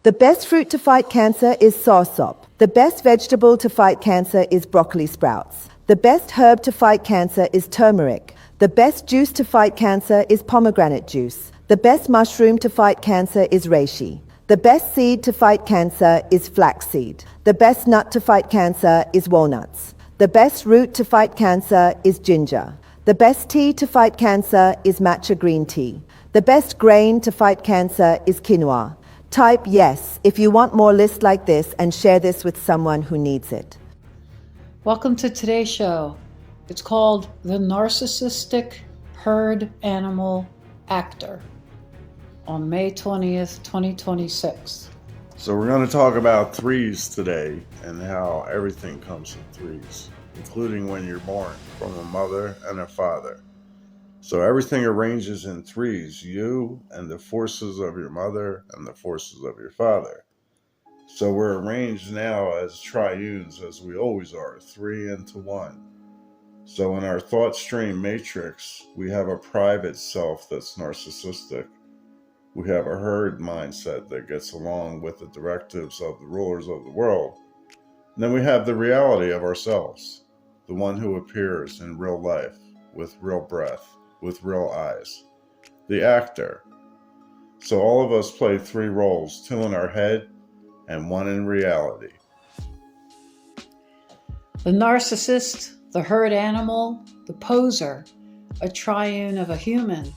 The best fruit to fight cancer is soursop. The best vegetable to fight cancer is broccoli sprouts. The best herb to fight cancer is turmeric. The best juice to fight cancer is pomegranate juice. The best mushroom to fight cancer is reishi. The best seed to fight cancer is flaxseed. The best nut to fight cancer is walnuts. The best root to fight cancer is ginger. The best tea to fight cancer is matcha green tea. The best grain to fight cancer is quinoa. Type yes if you want more lists like this and share this with someone who needs it. Welcome to today's show. It's called The Narcissistic Herd Animal Actor on May 20th, 2026. So we're going to talk about threes today and how everything comes in threes, including when you're born from a mother and a father. So everything arranges in threes, you and the forces of your mother and the forces of your father. So we're arranged now as triunes, as we always are, 3 into 1. So in our thought stream matrix, we have a private self that's narcissistic. We have a herd mindset that gets along with the directives of the rulers of the world. And then we have the reality of ourselves, the one who appears in real life, with real breath, with real eyes, the actor. So all of us play 3 roles, 2 in our head and 1 in reality. The narcissist, the herd animal, the poser, a triune of a human.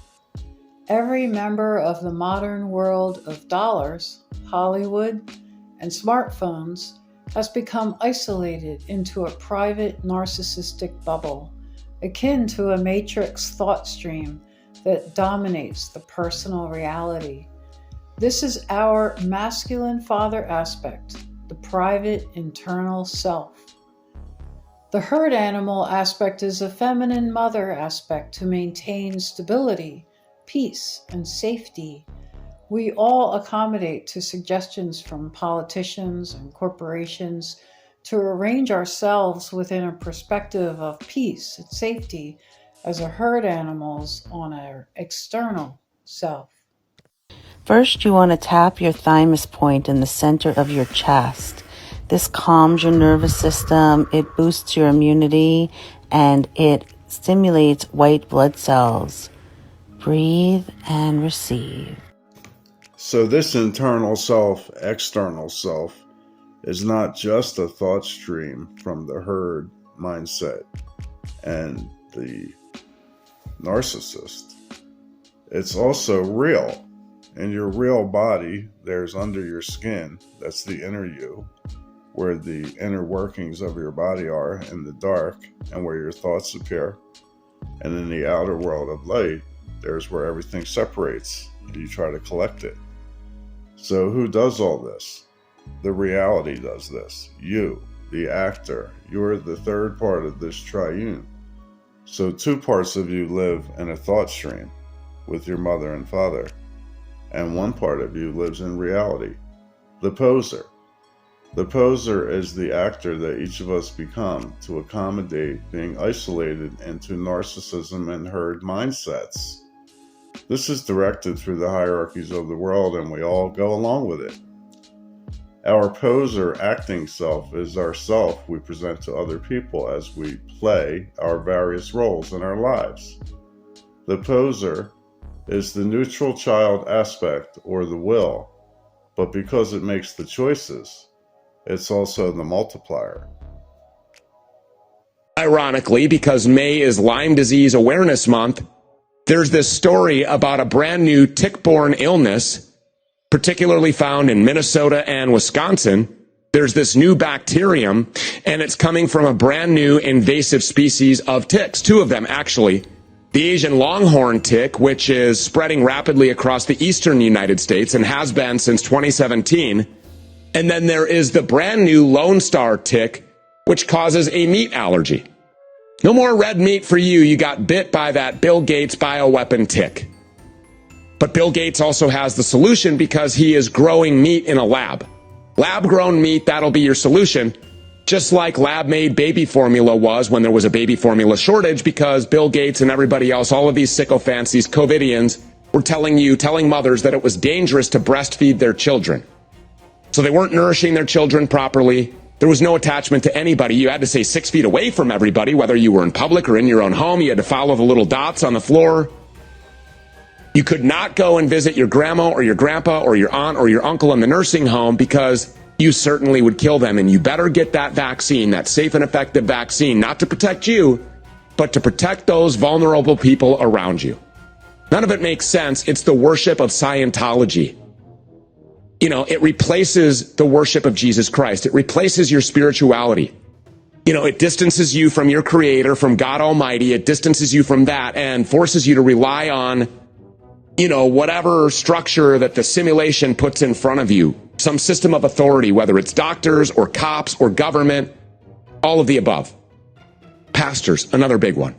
Every member of the modern world of dollars, Hollywood, and smartphones has become isolated into a private narcissistic bubble, akin to a matrix thought stream that dominates the personal reality. This is our masculine father aspect, the private internal self. The herd animal aspect is a feminine mother aspect to maintain stability, peace, and safety. We all accommodate to suggestions from politicians and corporations to arrange ourselves within a perspective of peace and safety as a herd animals on our external self. First, you want to tap your thymus point in the center of your chest. This calms your nervous system, it boosts your immunity, and it stimulates white blood cells. Breathe and receive. So this internal self, external self, is not just a thought stream from the herd mindset and the narcissist. It's also real. In your real body, there's under your skin, that's the inner you, where the inner workings of your body are in the dark and where your thoughts appear. And in the outer world of light, there's where everything separates and you try to collect it. So who does all this? The reality does this. You, the actor, you're the third part of this triune. So 2 parts of you live in a thought stream with your mother and father, and 1 part of you lives in reality, the poser. The poser is the actor that each of us become to accommodate being isolated into narcissism and herd mindsets. This is directed through the hierarchies of the world, and we all go along with it. Our poser acting self is our self we present to other people as we play our various roles in our lives. The poser is the neutral child aspect, or the will, but because it makes the choices, it's also the multiplier. Ironically, because May is Lyme Disease Awareness Month, there's this story about a brand new tick-borne illness, particularly found in Minnesota and Wisconsin. There's this new bacterium, and it's coming from a brand new invasive species of ticks, 2 of them actually. The Asian longhorn tick, which is spreading rapidly across the eastern United States and has been since 2017. And then there is the brand new Lone Star tick, which causes a meat allergy. No more red meat for you. You got bit by that Bill Gates bioweapon tick. But Bill Gates also has the solution because he is growing meat in a lab. Lab-grown meat, that'll be your solution. Just like lab-made baby formula was when there was a baby formula shortage, because Bill Gates and everybody else, all of these sycophants, these COVIDians, were telling mothers that it was dangerous to breastfeed their children. So they weren't nourishing their children properly. There was no attachment to anybody. You had to stay 6 feet away from everybody, whether you were in public or in your own home. You had to follow the little dots on the floor. You could not go and visit your grandma or your grandpa or your aunt or your uncle in the nursing home because you certainly would kill them. And you better get that vaccine, that safe and effective vaccine, not to protect you, but to protect those vulnerable people around you. None of it makes sense. It's the worship of Scientology. You know, it replaces the worship of Jesus Christ. It replaces your spirituality. You know, it distances you from your creator, from God Almighty. It distances you from that and forces you to rely on, you know, whatever structure that the simulation puts in front of you. Some system of authority, whether it's doctors or cops or government, all of the above. Pastors, another big one.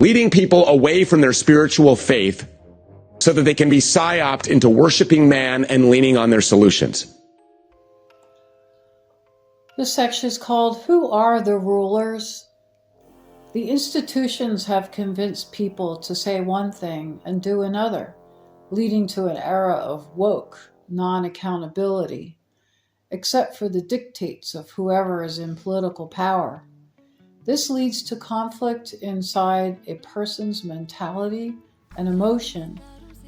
Leading people away from their spiritual faith so that they can be psyoped into worshiping man and leaning on their solutions. This section is called Who Are the Rulers? The institutions have convinced people to say one thing and do another, leading to an era of woke non-accountability, except for the dictates of whoever is in political power. This leads to conflict inside a person's mentality and emotion,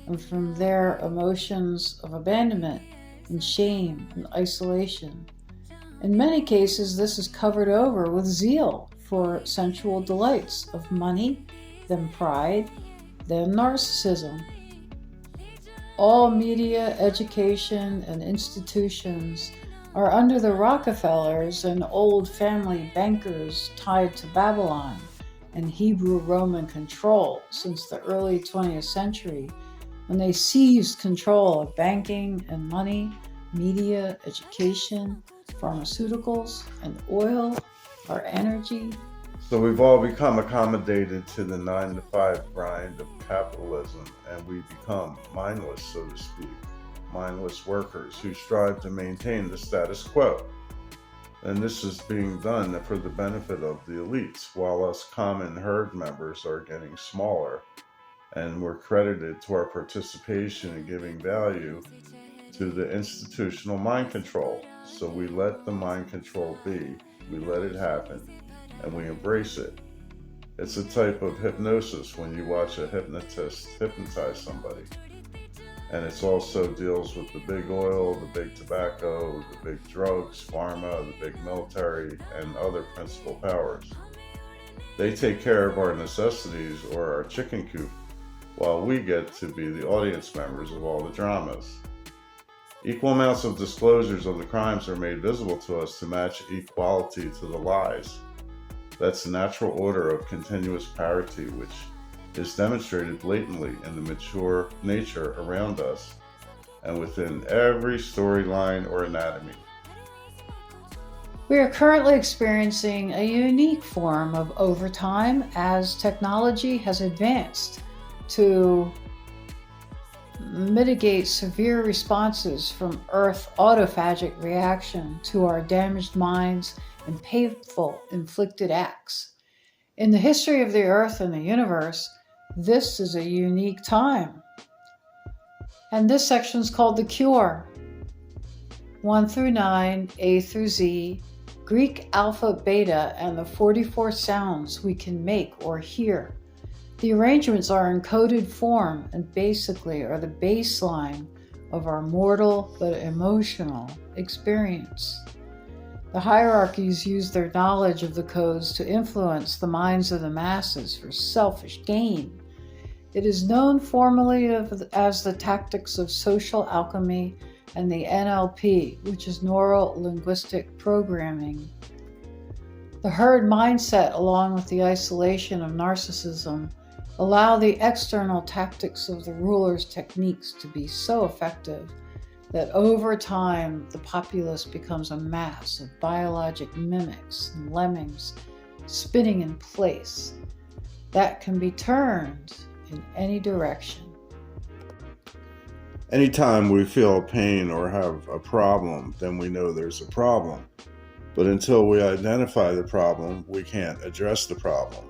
and from there emotions of abandonment and shame and isolation. In many cases, this is covered over with zeal for sensual delights of money, then pride, then narcissism. All media, education, and institutions are under the Rockefellers and old family bankers tied to Babylon and Hebrew Roman control since the early 20th century, when they seized control of banking and money, media, education, pharmaceuticals, and oil, our energy. So we've all become accommodated to the 9-to-5 grind of capitalism, and we become mindless, so to speak, mindless workers who strive to maintain the status quo. And this is being done for the benefit of the elites, while us common herd members are getting smaller, and we're credited to our participation in giving value to the institutional mind control. So we let the mind control be, we let it happen, and we embrace it. It's a type of hypnosis when you watch a hypnotist hypnotize somebody. And it also deals with the big oil, the big tobacco, the big drugs, pharma, the big military, and other principal powers. They take care of our necessities or our chicken coop, while we get to be the audience members of all the dramas. Equal amounts of disclosures of the crimes are made visible to us to match equality to the lies. That's the natural order of continuous parity, which is demonstrated blatantly in the mature nature around us and within every storyline or anatomy. We are currently experiencing a unique form of overtime as technology has advanced to mitigate severe responses from Earth autophagic reaction to our damaged minds and painful inflicted acts. In the history of the Earth and the universe, this is a unique time. And this section is called The Cure. 1 through 9, A through Z, Greek alpha, beta, and the 44 sounds we can make or hear. The arrangements are in coded form and basically are the baseline of our mortal but emotional experience. The hierarchies use their knowledge of the codes to influence the minds of the masses for selfish gain. It is known formally as the tactics of social alchemy and the NLP, which is neuro-linguistic programming. The herd mindset, along with the isolation of narcissism, allow the external tactics of the ruler's techniques to be so effective that over time the populace becomes a mass of biologic mimics and lemmings spinning in place that can be turned in any direction. Anytime we feel pain or have a problem, then we know there's a problem. But until we identify the problem, we can't address the problem.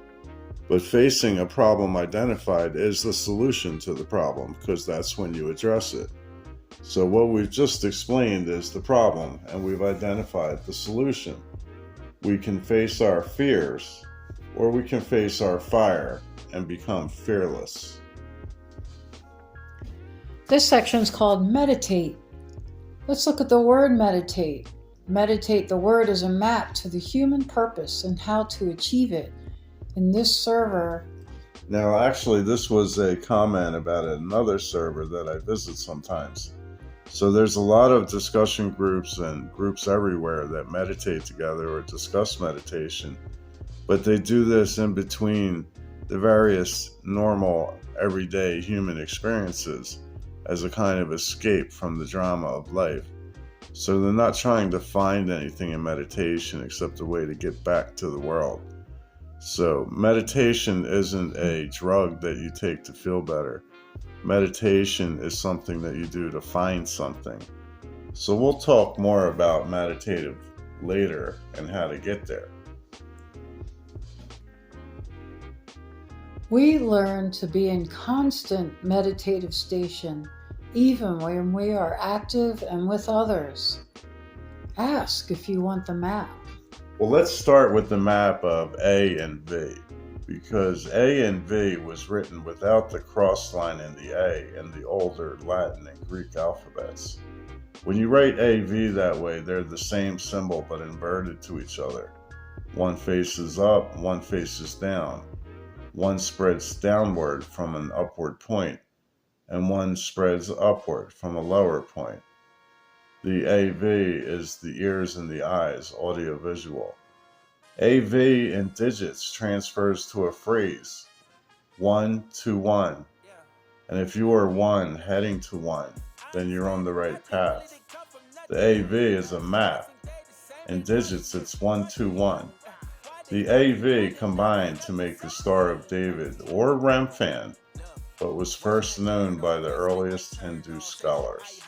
But facing a problem identified is the solution to the problem, because that's when you address it. So what we've just explained is the problem, and we've identified the solution. We can face our fears, or we can face our fire and become fearless. This section is called meditate. Let's look at the word meditate. Meditate, the word, is a map to the human purpose and how to achieve it. In this server, Now, actually, this was a comment about another server that I visit sometimes. So there's a lot of discussion groups and groups everywhere that meditate together or discuss meditation, but they do this in between the various normal, everyday human experiences as a kind of escape from the drama of life. So they're not trying to find anything in meditation except a way to get back to the world. So meditation isn't a drug that you take to feel better. Meditation is something that you do to find something. So we'll talk more about meditative later and how to get there. we learn to be in constant meditative station, even when we are active and with others. Ask if you want the map. Well, let's start with the map of A and V, because A and V was written without the cross line in the A in the older Latin and Greek alphabets. When you write AV that way, they're the same symbol but inverted to each other. One faces up, one faces down. One spreads downward from an upward point, and one spreads upward from a lower point. The AV is the ears and the eyes, audiovisual. AV in digits transfers to a phrase, 1 to 1. And if you are 1 heading to 1, then you're on the right path. The AV is a map. In digits, it's 1 to 1. The AV combined to make the Star of David, or Remphan, but was first known by the earliest Hindu scholars.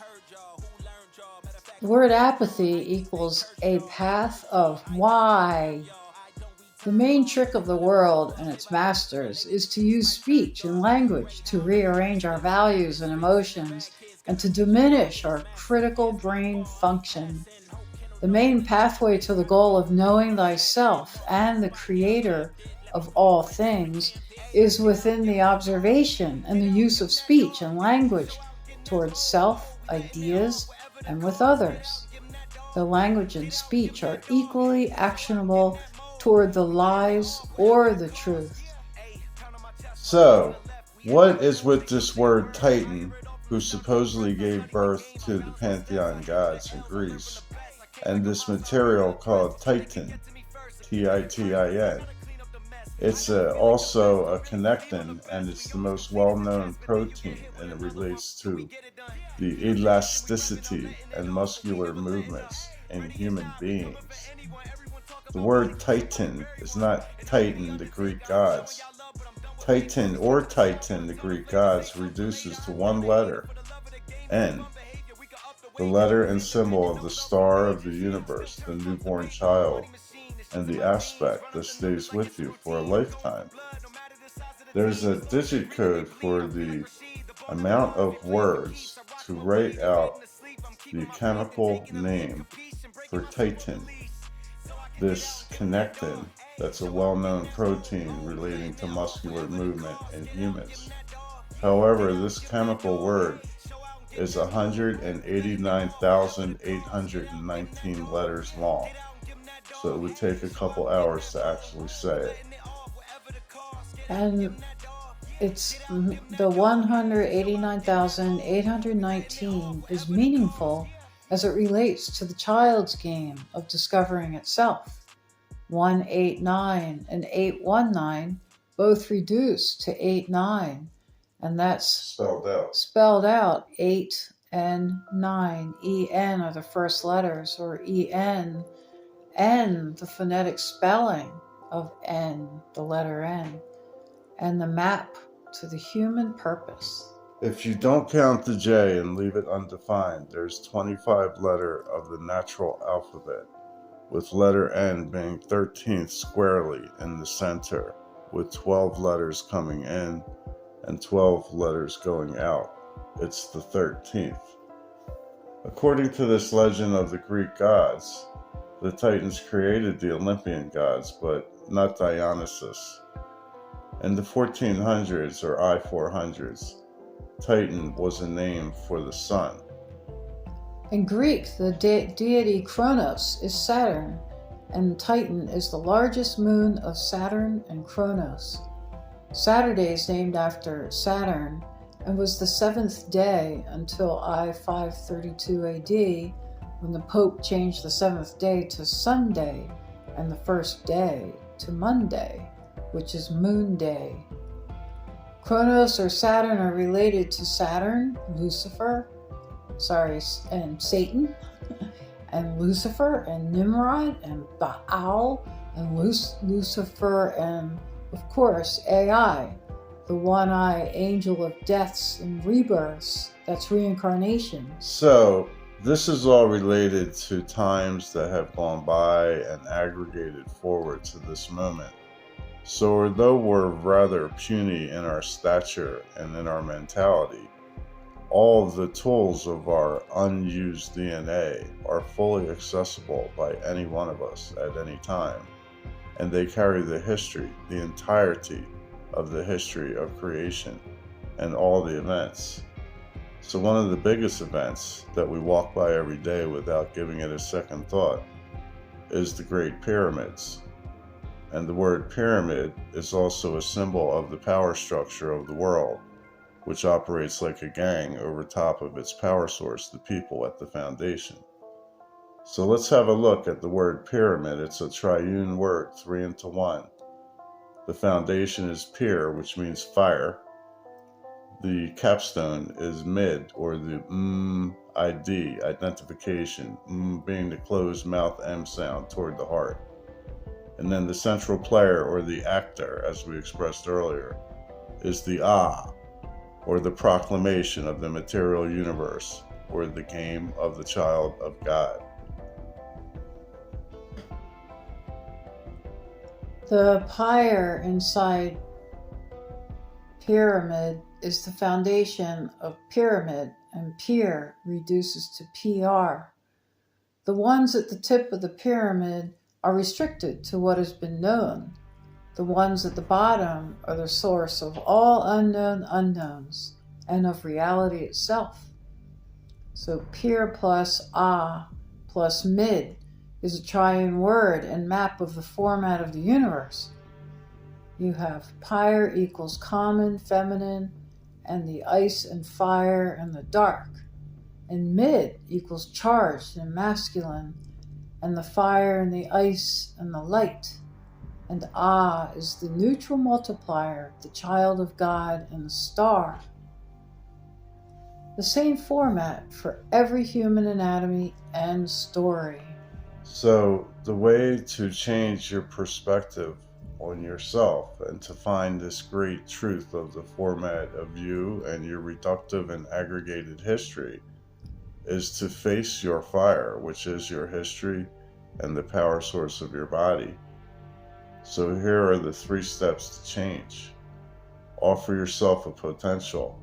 The word apathy equals a path of why. The main trick of the world and its masters is to use speech and language to rearrange our values and emotions and to diminish our critical brain function. The main pathway to the goal of knowing thyself and the creator of all things is within the observation and the use of speech and language towards self, ideas, and with others. The language and speech are equally actionable toward the lies or the truth. So, what is with this word Titan, who supposedly gave birth to the pantheon gods in Greece, and this material called Titan, Titin? It's also a connectin, and it's the most well-known protein, and it relates to the elasticity and muscular movements in human beings. The word Titan is not Titan, the Greek gods. Titan or Titan, the Greek gods, reduces to one letter, N. The letter and symbol of the star of the universe, the newborn child, and the aspect that stays with you for a lifetime. There's a digit code for the amount of words to write out the chemical name for Titan, this connectin that's a well-known protein relating to muscular movement in humans. However, this chemical word is 189,819 letters long, so it would take a couple hours to actually say it. And it's the 189,819 is meaningful as it relates to the child's game of discovering itself. 189 and 819 both reduce to 89, and that's spelled out 8 and 9. En are the first letters, or En. N, the phonetic spelling of N, the letter N, and the map to the human purpose. If you don't count the J and leave it undefined, there's 25 letter of the natural alphabet, with letter N being 13th squarely in the center, with 12 letters coming in and 12 letters going out. It's the 13th. According to this legend of the Greek gods, the Titans created the Olympian gods, but not Dionysus. In the 1400s or I-400s, Titan was a name for the sun. In Greek, the deity Kronos is Saturn, and Titan is the largest moon of Saturn and Kronos. Saturday is named after Saturn and was the seventh day until I-532 AD, when the Pope changed the seventh day to Sunday and the first day to Monday, which is Moon Day. Kronos or Saturn are related to Saturn, and Satan, and Lucifer, and Nimrod, and Baal, and Lucifer, and of course Ai, the one-eyed angel of deaths and rebirths. That's reincarnation. So, this is all related to times that have gone by and aggregated forward to this moment. So although we're rather puny in our stature and in our mentality, all of the tools of our unused DNA are fully accessible by any one of us at any time, and they carry the history, the entirety of the history of creation and all the events. So one of the biggest events that we walk by every day without giving it a second thought is the Great Pyramids. And the word pyramid is also a symbol of the power structure of the world, which operates like a gang over top of its power source, the people at the foundation. So let's have a look at the word pyramid. It's a triune word, 3 into 1. The foundation is pyr, which means fire. The capstone is mid, or the ID, identification, being the closed mouth M sound toward the heart. And then the central player, or the actor, as we expressed earlier, is the or the proclamation of the material universe, or the game of the child of God. The pyre inside pyramid is the foundation of pyramid, and pyr reduces to PR. The ones at the tip of the pyramid are restricted to what has been known. The ones at the bottom are the source of all unknown unknowns and of reality itself. So pyr plus plus mid is a triune word and map of the format of the universe. You have pyre equals common, feminine, and the ice and fire and the dark. And mid equals charged and masculine, and the fire and the ice and the light. And is the neutral multiplier, the child of God and the star. The same format for every human anatomy and story. So the way to change your perspective on yourself and to find this great truth of the format of you and your reductive and aggregated history is to face your fire, which is your history and the power source of your body. So here are the 3 steps to change. Offer yourself a potential.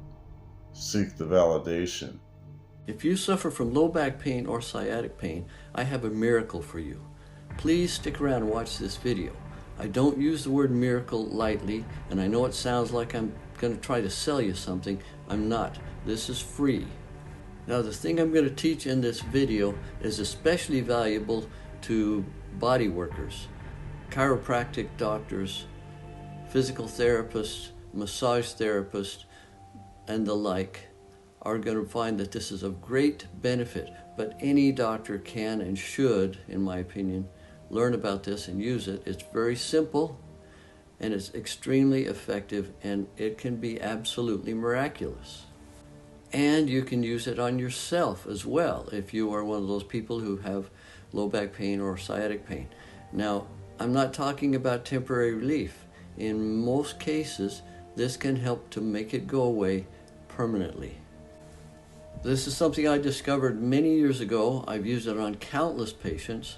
Seek the validation. If you suffer from low back pain or sciatic pain, I have a miracle for you. Please stick around and watch this video. I don't use the word miracle lightly, and I know it sounds like I'm going to try to sell you something. I'm not. This is free. Now, the thing I'm going to teach in this video is especially valuable to body workers, chiropractic doctors, physical therapists, massage therapists, and the like are going to find that this is of great benefit. But any doctor can and should, in my opinion, learn about this and use it. It's very simple and it's extremely effective, and it can be absolutely miraculous. And you can use it on yourself as well if you are one of those people who have low back pain or sciatic pain. Now, I'm not talking about temporary relief. In most cases, this can help to make it go away permanently. This is something I discovered many years ago. I've used it on countless patients.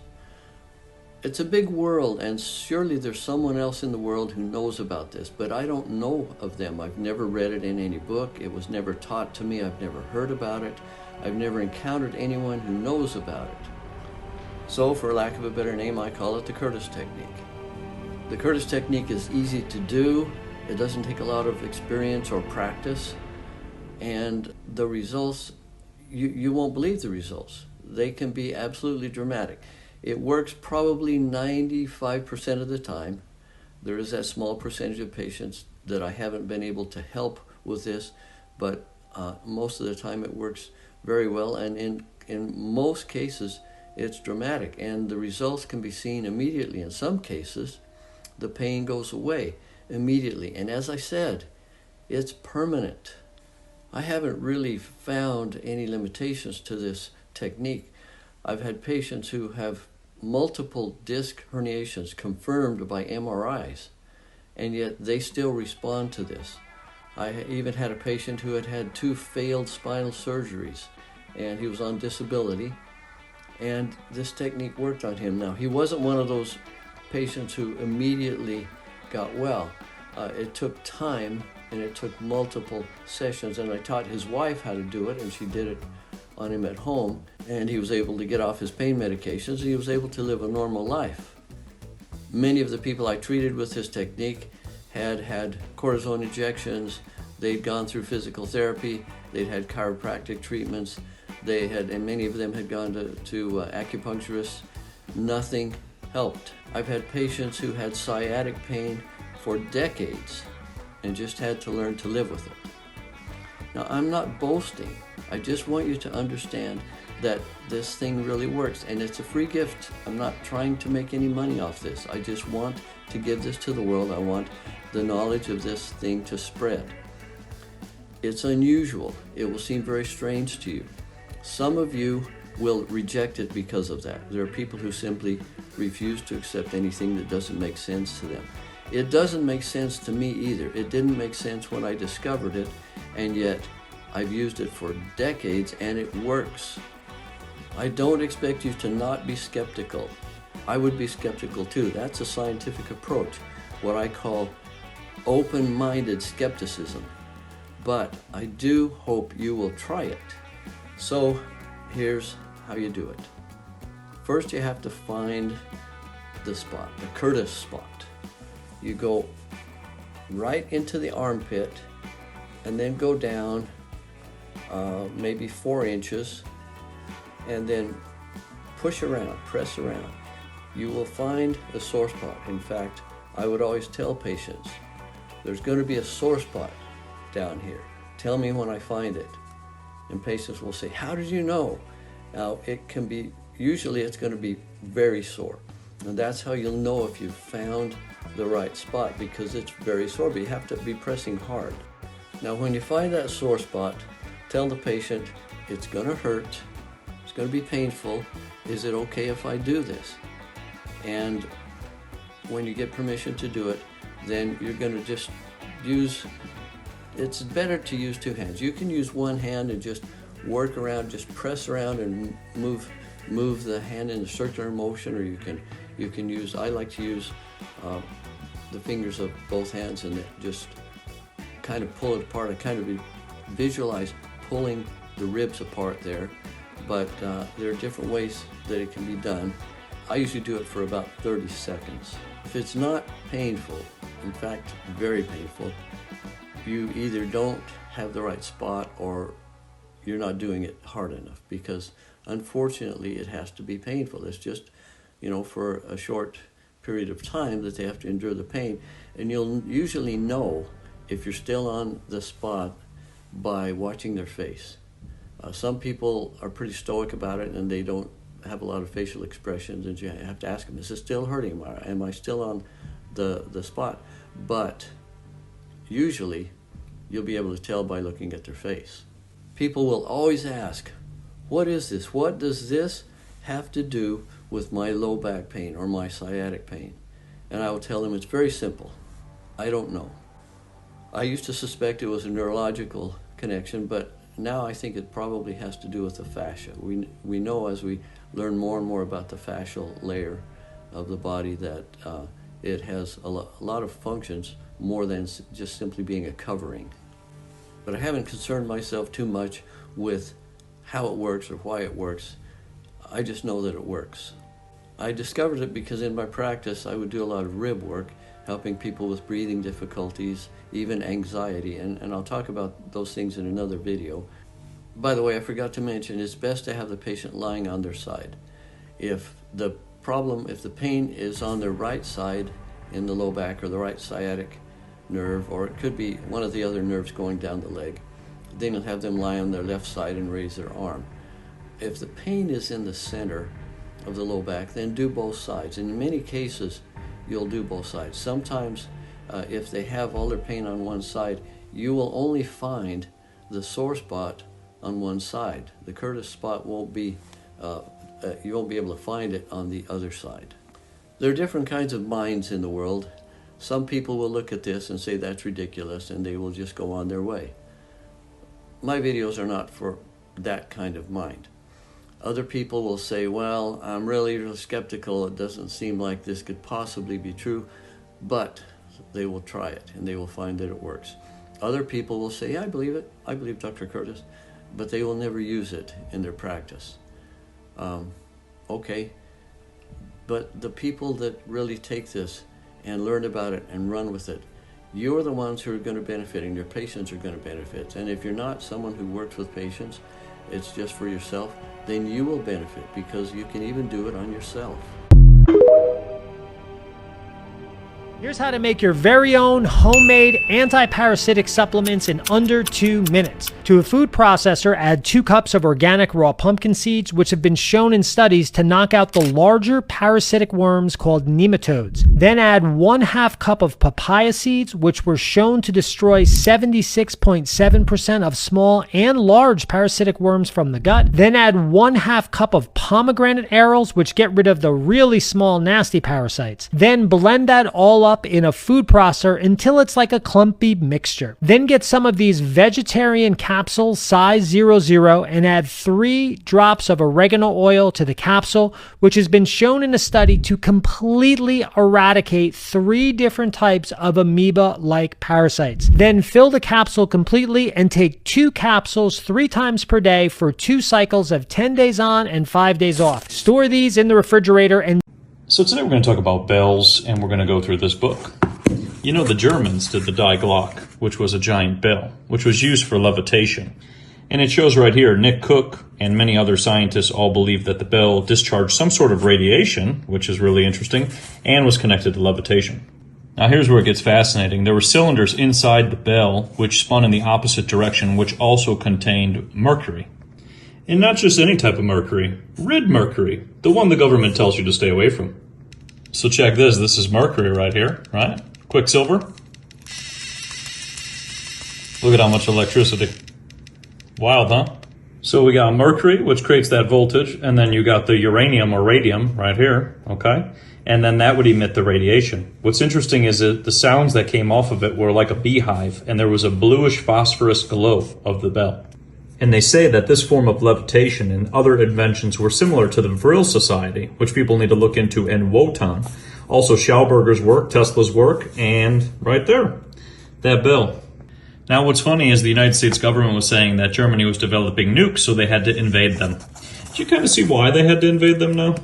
It's a big world, and surely there's someone else in the world who knows about this, but I don't know of them. I've never read it in any book. It was never taught to me. I've never heard about it. I've never encountered anyone who knows about it. So, for lack of a better name, I call it the Curtis technique. The Curtis technique is easy to do. It doesn't take a lot of experience or practice. And the results, you won't believe the results. They can be absolutely dramatic. It works probably 95% of the time. There is that small percentage of patients that I haven't been able to help with this, but most of the time it works very well, and in most cases it's dramatic, and the results can be seen immediately. In some cases, the pain goes away immediately, and as I said, it's permanent. I haven't really found any limitations to this technique. I've had patients who have multiple disc herniations confirmed by MRIs, and yet they still respond to this. I even had a patient who had had 2 failed spinal surgeries, and he was on disability, and this technique worked on him. Now, he wasn't one of those patients who immediately got well. It took time, and it took multiple sessions, and I taught his wife how to do it, and she did it on him at home, and he was able to get off his pain medications, and he was able to live a normal life. Many of the people I treated with this technique had had cortisone injections, they'd gone through physical therapy, they'd had chiropractic treatments, and many of them had gone to acupuncturists. Nothing helped. I've had patients who had sciatic pain for decades and just had to learn to live with it. Now, I'm not boasting. I just want you to understand that this thing really works, and it's a free gift. I'm not trying to make any money off this. I just want to give this to the world. I want the knowledge of this thing to spread. It's unusual. It will seem very strange to you. Some of you will reject it because of that. There are people who simply refuse to accept anything that doesn't make sense to them. It doesn't make sense to me either. It didn't make sense when I discovered it, and yet I've used it for decades and it works. I don't expect you to not be skeptical. I would be skeptical too. That's a scientific approach, what I call open-minded skepticism. But I do hope you will try it. So here's how you do it. First, you have to find the spot, the Curtis spot. You go right into the armpit and then go down maybe 4 inches and then push around, press around. You will find a sore spot. In fact, I would always tell patients, there's going to be a sore spot down here. Tell me when I find it. And patients will say, how did you know? Now, it can be, usually it's going to be very sore. And that's how you'll know if you've found the right spot, because it's very sore, but you have to be pressing hard. Now, when you find that sore spot, tell the patient, it's going to hurt, it's going to be painful. Is it okay if I do this? And when you get permission to do it, then you're going to just use, it's better to use 2 hands. You can use 1 hand and just work around, just press around and move the hand in a circular motion, or you can use, I like to use the fingers of both hands and just kind of pull it apart. I kind of visualize pulling the ribs apart there, but there are different ways that it can be done. I usually do it for about 30 seconds. If it's not painful, in fact, very painful, you either don't have the right spot or you're not doing it hard enough, because unfortunately it has to be painful. It's just, for a short period of time that they have to endure the pain, and you'll usually know if you're still on the spot by watching their face. Some people are pretty stoic about it and they don't have a lot of facial expressions, and you have to ask them, is it still hurting? Am I still on the spot? But usually you'll be able to tell by looking at their face. People will always ask, what is this? What does this have to do with my low back pain or my sciatic pain? And I will tell them it's very simple. I don't know. I used to suspect it was a neurological connection, but now I think it probably has to do with the fascia. We know as we learn more and more about the fascial layer of the body that it has a lot of functions more than just simply being a covering. But I haven't concerned myself too much with how it works or why it works. I just know that it works. I discovered it because in my practice I would do a lot of rib work, helping people with breathing difficulties, even anxiety, and I'll talk about those things in another video. By the way, I forgot to mention, it's best to have the patient lying on their side. If the pain is on their right side in the low back or the right sciatic nerve, or it could be one of the other nerves going down the leg, then you'll have them lie on their left side and raise their arm. If the pain is in the center of the low back, then do both sides. And in many cases, you'll do both sides. Sometimes, if they have all their pain on one side, you will only find the sore spot on one side. The Curtis spot won't be, you won't be able to find it on the other side. There are different kinds of minds in the world. Some people will look at this and say that's ridiculous, and they will just go on their way. My videos are not for that kind of mind. Other people will say, well, I'm really skeptical. It doesn't seem like this could possibly be true, but they will try it and they will find that it works. Other people will say, yeah, I believe it. I believe Dr. Curtis, but they will never use it in their practice. Okay, but the people that really take this and learn about it and run with it, you're the ones who are going to benefit and your patients are going to benefit. And if you're not someone who works with patients, it's just for yourself, then you will benefit because you can even do it on yourself. Here's how to make your very own homemade anti-parasitic supplements in under 2 minutes. To a food processor, add 2 cups of organic raw pumpkin seeds, which have been shown in studies to knock out the larger parasitic worms called nematodes. Then add 1/2 cup of papaya seeds, which were shown to destroy 76.7% of small and large parasitic worms from the gut. Then add 1/2 cup of pomegranate arils, which get rid of the really small nasty parasites. Then blend that all up in a food processor until it's like a clumpy mixture. Then get some of these vegetarian capsules size 00 and add 3 drops of oregano oil to the capsule, which has been shown in a study to completely eradicate 3 different types of amoeba-like parasites. Then fill the capsule completely and take 2 capsules 3 times per day for 2 cycles of 10 days on and 5 days off. Store these in the refrigerator and So today we're going to talk about bells, and we're going to go through this book. You know, the Germans did the Die Glock, which was a giant bell, which was used for levitation. And it shows right here, Nick Cook and many other scientists all believe that the bell discharged some sort of radiation, which is really interesting, and was connected to levitation. Now here's where it gets fascinating. There were cylinders inside the bell which spun in the opposite direction, which also contained mercury. And not just any type of mercury, red mercury, the one the government tells you to stay away from. So check this, this is mercury right here, right? Quicksilver. Look at how much electricity. Wild, huh? So we got mercury, which creates that voltage, and then you got the uranium or radium right here, okay? And then that would emit the radiation. What's interesting is that the sounds that came off of it were like a beehive, and there was a bluish phosphorus glow of the bell. And they say that this form of levitation and other inventions were similar to the Vril Society, which people need to look into, and Wotan. Also Schauberger's work, Tesla's work, and right there, that bell. Now what's funny is the United States government was saying that Germany was developing nukes, so they had to invade them. Do you kind of see why they had to invade them now?